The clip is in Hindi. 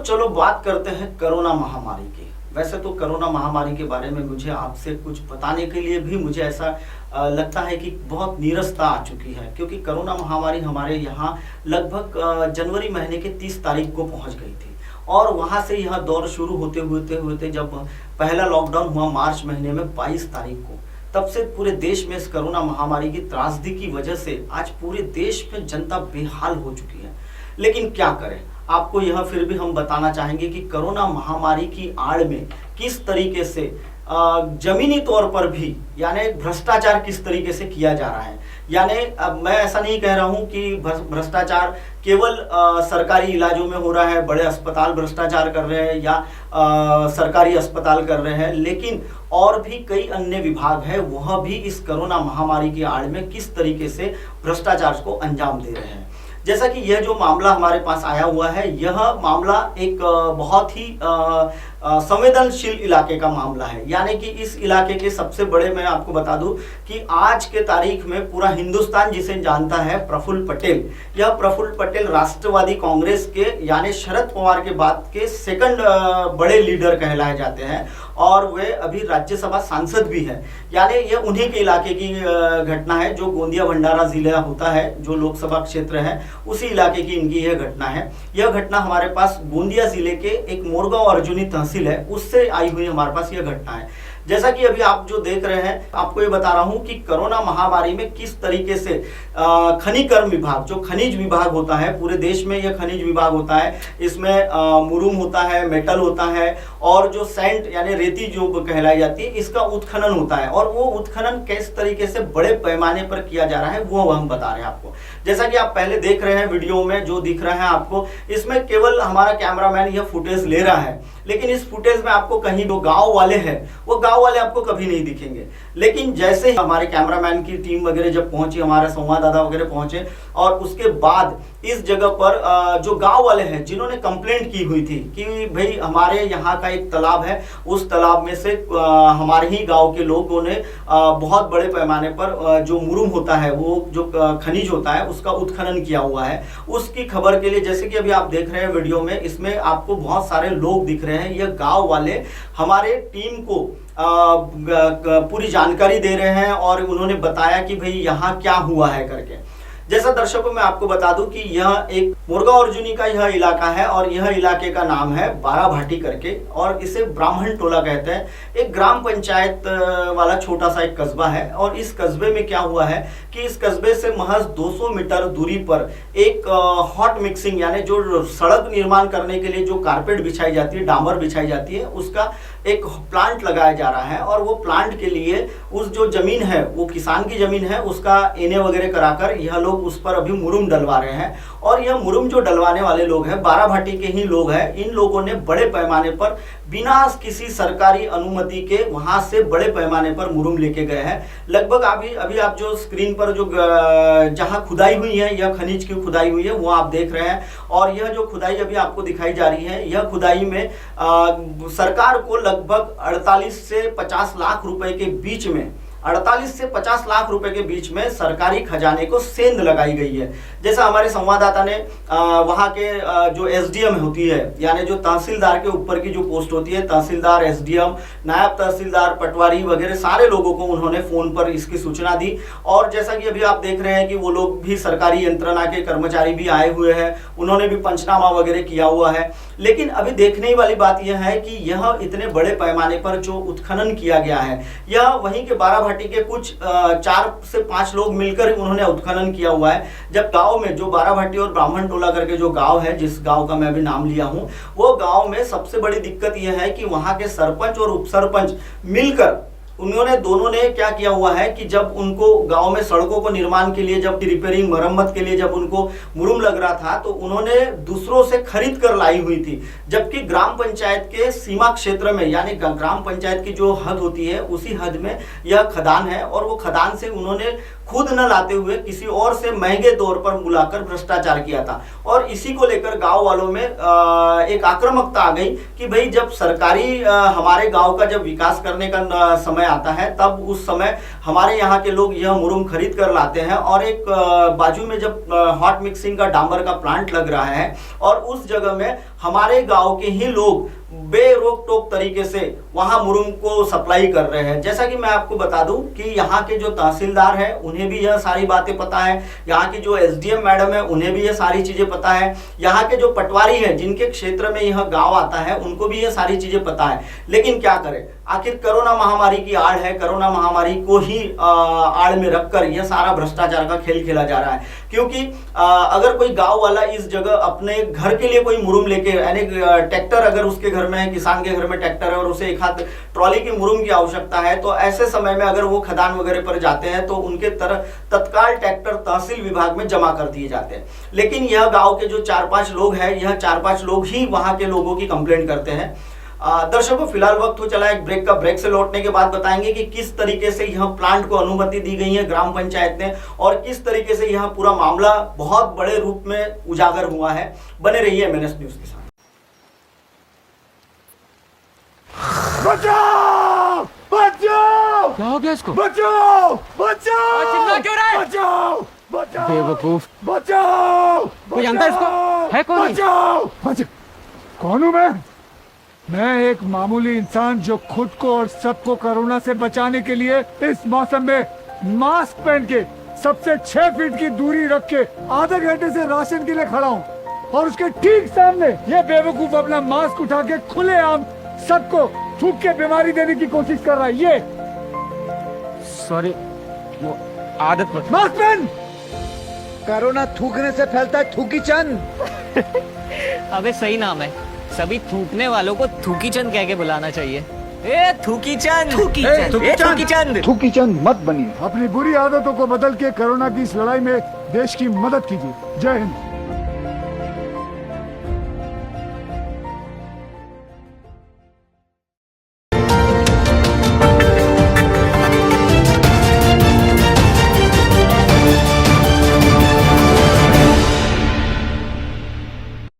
चलो बात करते हैं कोरोना महामारी की। वैसे तो कोरोना महामारी के बारे में मुझे आपसे कुछ बताने के लिए भी मुझे ऐसा लगता है कि बहुत नीरसता आ चुकी है, क्योंकि कोरोना महामारी हमारे यहाँ लगभग जनवरी महीने के 30 तारीख को पहुँच गई थी और वहाँ से यह दौर शुरू होते जब पहला लॉकडाउन हुआ मार्च महीने में 22 तारीख को, तब से पूरे देश में इस कोरोना महामारी की त्रासदी की वजह से आज पूरे देश में जनता बेहाल हो चुकी है। लेकिन क्या करें, आपको यह फिर भी हम बताना चाहेंगे कि कोरोना महामारी की आड़ में किस तरीके से जमीनी तौर पर भी यानी भ्रष्टाचार किस तरीके से किया जा रहा है। यानी अब मैं ऐसा नहीं कह रहा हूं कि भ्रष्टाचार केवल सरकारी इलाजों में हो रहा है, बड़े अस्पताल भ्रष्टाचार कर रहे हैं या सरकारी अस्पताल कर रहे हैं, लेकिन और भी कई अन्य विभाग है वह भी इस कोरोना महामारी की आड़ में किस तरीके से भ्रष्टाचार को अंजाम दे रहे हैं। जैसा कि यह जो मामला हमारे पास आया हुआ है, यह मामला एक बहुत ही संवेदनशील इलाके का मामला है। यानी कि इस इलाके के सबसे बड़े, मैं आपको बता दूं कि आज के तारीख में पूरा हिंदुस्तान जिसे जानता है प्रफुल्ल पटेल, यह प्रफुल्ल पटेल राष्ट्रवादी कांग्रेस के यानी शरद पवार के बाद के सेकंड बड़े लीडर कहलाए जाते हैं और वे अभी राज्यसभा सांसद भी है। यानी यह उन्हीं के इलाके की घटना है, जो गोंदिया भंडारा जिला होता है, जो लोकसभा क्षेत्र है, उसी इलाके की इनकी यह घटना है। यह घटना हमारे पास गोंदिया जिले के एक मोरगांव अर्जुनी तहसील है, उससे आई हुई हमारे पास यह घटना है। जैसा कि अभी आप जो देख रहे हैं, आपको ये बता रहा हूं कि कोरोना महामारी में किस तरीके से खनिकर्म विभाग, जो खनिज विभाग होता है, पूरे देश में यह खनिज विभाग होता है, इसमें मुरुम होता है, मेटल होता है और जो सैंड यानी रेती जो कहलाई जाती है, इसका उत्खनन होता है। और वो उत्खनन किस तरीके से बड़े पैमाने पर किया जा रहा है वो हम बता रहे हैं आपको। जैसा कि आप पहले देख रहे हैं वीडियो में जो दिख रहा है आपको, इसमें केवल हमारा कैमरामैन यह फुटेज ले रहा है, लेकिन इस फुटेज में आपको कहीं जो गांव वाले हैं वो गांव वाले आपको कभी नहीं दिखेंगे। लेकिन जैसे हमारे कैमरामैन की टीम वगैरह जब पहुंची, हमारे संवाददाता वगैरह पहुंचे और उसके बाद इस जगह पर जो गांव वाले हैं जिन्होंने कंप्लेंट की हुई थी कि भाई हमारे यहाँ का एक तालाब है, उस तालाब में से हमारे ही गांव के लोगों ने बहुत बड़े पैमाने पर जो मुरुम होता है, वो जो खनिज होता है, उसका उत्खनन किया हुआ है। उसकी खबर के लिए जैसे कि अभी आप देख रहे हैं वीडियो में, इसमें आपको बहुत सारे लोग दिख रहे हैं। यह गांव वाले हमारे टीम को पूरी जानकारी दे रहे हैं और उन्होंने बताया कि भाई यहाँ क्या हुआ है करके। जैसा दर्शकों मैं आपको बता दूं कि यह एक मोरगांव अर्जुनी का यह इलाका है और यह इलाके का नाम है बाराभाटी करके, और इसे ब्राह्मण टोला कहते हैं। एक ग्राम पंचायत वाला छोटा सा एक कस्बा है और इस कस्बे में क्या हुआ है कि इस कस्बे से महज 200 मीटर दूरी पर एक हॉट मिक्सिंग यानी जो सड़क निर्माण करने के लिए जो कारपेट बिछाई जाती है, डामर बिछाई जाती है, उसका एक प्लांट लगाया जा रहा है। और वो प्लांट के लिए उस जो जमीन है, वो किसान की जमीन है, उसका एने वगैरह कराकर यह लोग उस पर अभी मुरुम डलवा रहे हैं। और यह मुरुम जो डलवाने वाले लोग हैं बाराभाटी के ही लोग हैं। इन लोगों ने बड़े पैमाने पर बिना किसी सरकारी अनुमति के वहां से बड़े पैमाने पर मुरुम लेके गए हैं। लगभग अभी आप जो स्क्रीन पर जो जहां खुदाई हुई है, यह खनिज की खुदाई हुई है, वो आप देख रहे हैं। और यह जो खुदाई अभी आपको दिखाई जा रही है, यह खुदाई में सरकार को लगभग 48 से 50 लाख रुपए के बीच में 48 से 50 लाख रुपए के बीच में सरकारी खजाने को सेंध लगाई गई है। जैसा हमारे संवाददाता ने वहां के जो एसडीएम होती है, यानी जो तहसीलदार के ऊपर की जो पोस्ट होती है, तहसीलदार, एसडीएम, नायब तहसीलदार, पटवारी वगैरह सारे लोगों को उन्होंने फोन पर इसकी सूचना दी। और जैसा कि अभी आप देख रहे हैं कि वो लोग भी सरकारी यंत्रणा के कर्मचारी भी आए हुए हैं, उन्होंने भी पंचनामा वगैरह किया हुआ है। लेकिन अभी देखने वाली बात यह है कि यह इतने बड़े पैमाने पर जो उत्खनन किया गया है, यह वहीं के बाराभाटी के कुछ 4 से 5 लोग मिलकर उन्होंने उत्खनन किया हुआ है। जब गांव में जो बाराभाटी और ब्राह्मण टोला करके जो गांव है, जिस गांव का मैं भी नाम लिया हूं, वो गांव में सबसे बड़ी दिक्कत यह है कि वहां के सरपंच और उपसरपंच मिलकर उन्होंने दोनों ने क्या किया हुआ है कि जब उनको गांव में सड़कों को निर्माण के लिए, जब रिपेयरिंग मरम्मत के लिए जब उनको मुरुम लग रहा था, तो उन्होंने दूसरों से खरीद कर लाई हुई थी। जबकि ग्राम पंचायत के सीमा क्षेत्र में, यानी ग्राम पंचायत की जो हद होती है, उसी हद में यह खदान है और वो खदान से उन्होंने खुद न लाते हुए किसी और से महंगे तौर पर बुलाकर भ्रष्टाचार किया था। और इसी को लेकर गांव वालों में एक आक्रामकता आ गई कि भाई जब सरकारी हमारे गांव का जब विकास करने का समय आता है, तब उस समय हमारे यहाँ के लोग यह मुरुम खरीद कर लाते हैं। और एक बाजू में जब हॉट मिक्सिंग का डामर का प्लांट लग रहा है और उस जगह में हमारे गांव के ही लोग बेरोक टोक तरीके से वहां मुरुम को सप्लाई कर रहे हैं। जैसा कि मैं आपको बता दूं कि यहाँ के जो तहसीलदार हैं उन्हें भी यह सारी बातें पता है, यहाँ की जो एसडीएम मैडम है उन्हें भी यह सारी चीजें पता है, यहाँ के जो पटवारी हैं जिनके क्षेत्र में यह गांव आता है उनको भी यह सारी चीजें पता है। लेकिन क्या करें, आखिर कोरोना महामारी की आड़ है, कोरोना महामारी को ही आड़ में रखकर यह सारा भ्रष्टाचार का खेल खेला जा रहा है। क्योंकि अगर कोई गांव वाला इस जगह अपने घर के लिए कोई मुरुम लेके, यानी ट्रैक्टर अगर उसके घर में है, किसान के घर में ट्रैक्टर है और उसे एक हाथ ट्रॉली की मुरुम की आवश्यकता है, तो ऐसे समय में अगर वो खदान वगैरह पर जाते हैं तो उनके तरफ तत्काल ट्रैक्टर तहसील विभाग में जमा कर दिए जाते हैं। लेकिन यह गांव के जो 4-5 लोग हैं, यह 4-5 लोग ही वहां के लोगों की कंप्लेंट करते हैं। दर्शकों, फिलहाल वक्त हो चला एक ब्रेक का। ब्रेक से लौटने के बाद बताएंगे कि किस तरीके से यह प्लांट को अनुमति दी गई है ग्राम पंचायत ने और किस तरीके से यह पूरा मामला बहुत बड़े रूप में उजागर हुआ है। बने रहिए एमएनएस न्यूज के साथ। बचाओ! बचाओ! क्या हो गया इसको? बचाओ! बचाओ! चिल्ला क्यों रहा है? बचाओ! बचाओ! बेवकूफ। बचाओ! कोई जानता है इसको? है कौन? बचाओ! कौन हूँ मैं एक मामूली इंसान जो खुद को और सबको कोरोना से बचाने के लिए इस मौसम में मास्क पहन के सबसे 6 फीट की दूरी रख के आधे घंटे से राशन के लिए खड़ा हूँ और उसके ठीक सामने ये बेवकूफ अपना मास्क उठा के खुलेआम सबको थूक के बीमारी देने की कोशिश कर रहा है। ये सॉरी, वो आदत पड़। मास्क पहन। कोरोना थूकने से फैलता है, थूकी चंद। अबे सही नाम है, सभी थूकने वालों को थूकी चंद कह के बुलाना चाहिए। ए थूकी चंद, थूकी चंद, ए थूकी चंद। थूकी चंद मत बनिए। अपनी बुरी आदतों को बदल के कोरोना की इस लड़ाई में देश की मदद कीजिए। जय हिंद।